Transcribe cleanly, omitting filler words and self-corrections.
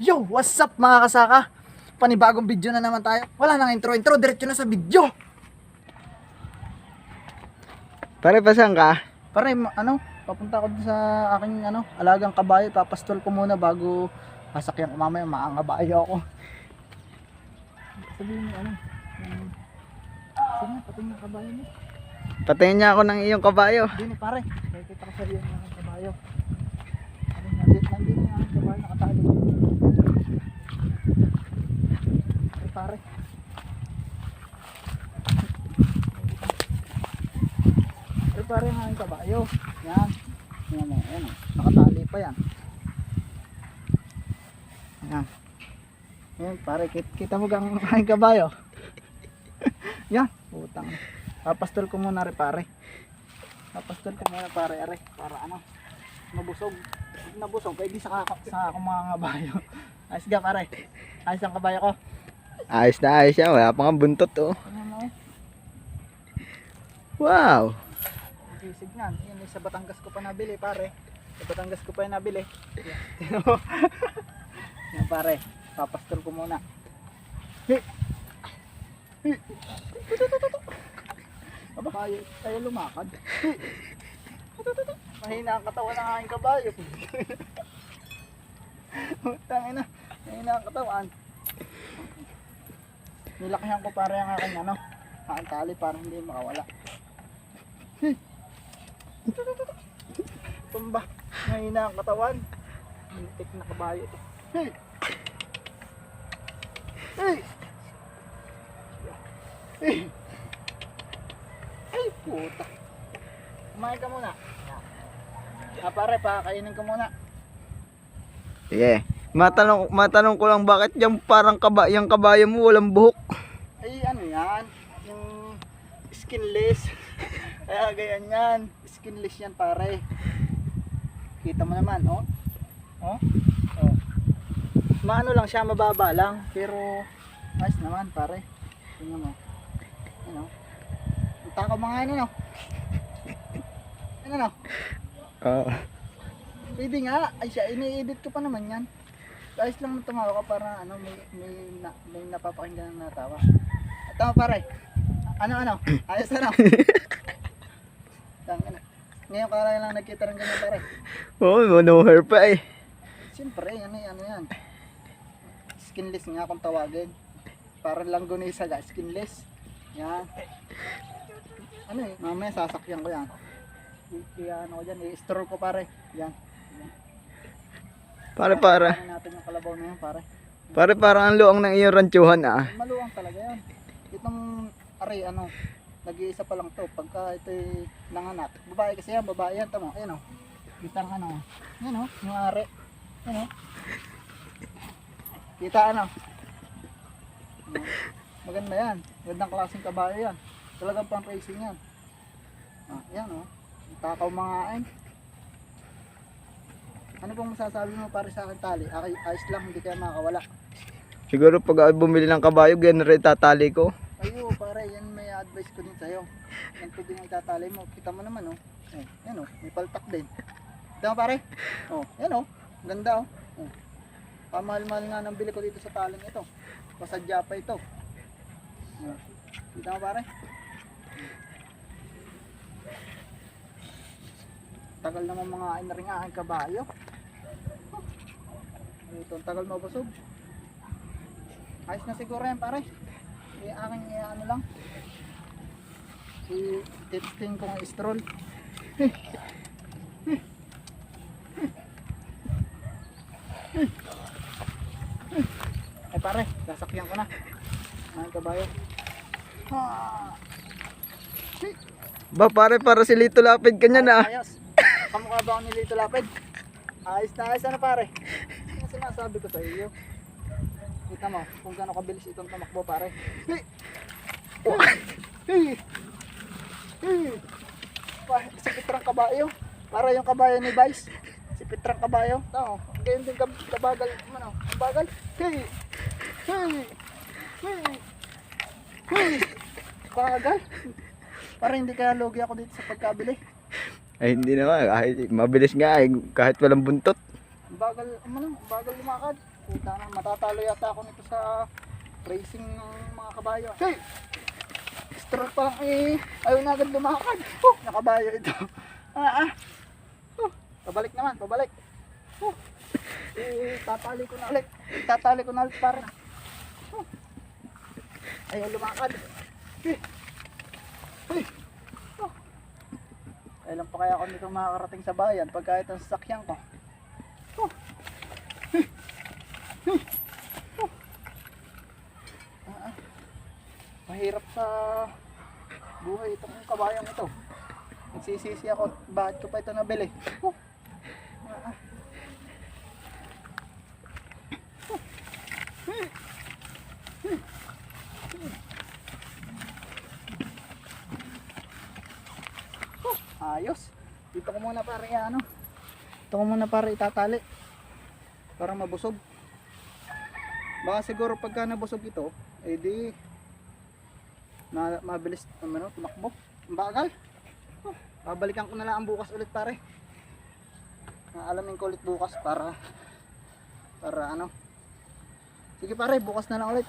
Yo, what's up mga kasaka? Panibagong video na naman tayo. Wala nang intro, diretso na sa video. Pare, pasan ka? Pare, papunta ako dun sa aking alagang kabayo. Papastol ko muna bago sasakyan ko mamaya, maangabayo ako. Sabihin mo sige, patingin yung kabayo mo. Patayin niya ako ng iyong kabayo. Hindi pare, nakikita ko sa iyo ng kabayo. Nandito yung aking kabayo, nakatali. Pare. Pare ang aking kabayo. Yan. Yan mo, yan. Nakatali pa yan. Yan. Yan pare, kita mo gang aking kabayo. Yan, putang. Papastol ko muna rin pare. Papastol ko muna pare, are, para mabusog. Pag nabusog, pwede sa ako mga kabayo. Ayos ka pare. Ayos ang kabayo ko. Ayos na ayos siya. Wala pa nga buntot oh. Wow. Sisig yan. Yan sa Batangas ko pa nabili pare. Sa Batangas ko pa yung nabili. Yan pare. Papastol ko muna. Aba, tayo lumakad. Mahina ang katawan ng aking kabayo. Tangina, mahina ang katawan. Nilakihan ko pare ang aking aking tali para hindi makawala. Tumba, mahina ang katawan. Mintik na kabayo ito. Ay puta. Kumain ka muna. Pare, pakakainin ka muna. Sige. Matanong ko lang bakit yung parang yung kabayo mo walang buhok. Ay yan, yung skinless. Kaya ganyan yan, skinless yan pare. Kita mo naman, oh. Maano lang siya, mababa lang, pero nice naman pare. Tingnan mo. Ang takaw mga pwede nga, ay siya, ini-edit ko pa naman yan. Guys lang tumawa ka para may napapakinggan na natawa. Tama pare. Ayos Ngayon ka lang nagkita ng ganyan pare. Oh, no hair pa eh. Siyempre, yan. Skinless nga kung tawagin. Para langgonisa ga, skinless. Yan. Mamaya sasakyan ko yan. Kaya ko dyan, i-store ko pare. Yan. Para. Natin yung kalabaw na yan pare. Pare, parang ang luang ng iyong ranchuhan ah. Maluwang talaga yan. Itong nag-iisa pa lang to. Pagka ito'y nanganak. Babae kasi yan, babae yan. Tama, ayan o. Kitang yan o, yung ari. Yan o. Kita maganda yan. Gandang klaseng kabayo yan. Talagang pang racing yan. Yan o. Takaw mga ain. Ano pong masasabi mo pare sa akin tali? Ayos lang, hindi kaya makakawala. Siguro pag bumili ng kabayo, ganun rin tatali ko. Ayo pare, yan may advice ko din sa'yo. Yan po din ang itatali mo. Kita mo naman oh. Yan oh, may palpak din. Kita mo pare? Yan oh. Ganda oh. Pamahal-mahal nga ng bili ko dito sa taling ito. Pasadya pa ito. Kita mo pare? Tagal naman mga inaring aking kabayo. Ito, tagal mabusog. Ayos na siguro yan pare. Aking lang. I-testing ko ng stroll. Ay pare, sasakyan ko na. Aking kabayo. Ba pare, para si Lito Lapid kanya na. Ayos. Kamukha ba ako ni Lito Lapid? Ayos na ayos pare. Yung sinasabi ko sa iyo. Kita mo kung gaano kabilis itong tumakbo pare. Si Petrang kabayo. Para yung kabayo ni Vice. Si Petrang kabayo. Tao. Ganyan din kabagal. Ang bagal. Bagal. Para hindi kaya lugi ako dito sa pagkabili. Ay hindi naman, kahit mabilis nga kahit walang buntot. Bagal lumakad. Puta na, matatalo yata ako nito sa racing ng mga kabayo. Hey! Extra pa lang eh. Ayaw na agad lumakad. Nakabayo ito. Pabalik naman, pabalik. Tatali ko na ulit. Tatali ko na ulit para. Ayaw lumakad. Kailan pa kaya ako nito makakarating sa bayan pag kahit ang sasakyan ko. Mahirap sa buhay itong kabayang ito. Nagsisisi ako bakit ko pa ito nabili. Ayos. Dito ko muna pare ano. Dito ko muna pare itatali para mabusog. Baka siguro pagka nabusog ito, eh di na mabilis ano, tumakbo. Ang bagal. Babalikan ko na lang bukas ulit pare. Alamin ko ulit bukas para ano. Sige pare, bukas na lang ulit.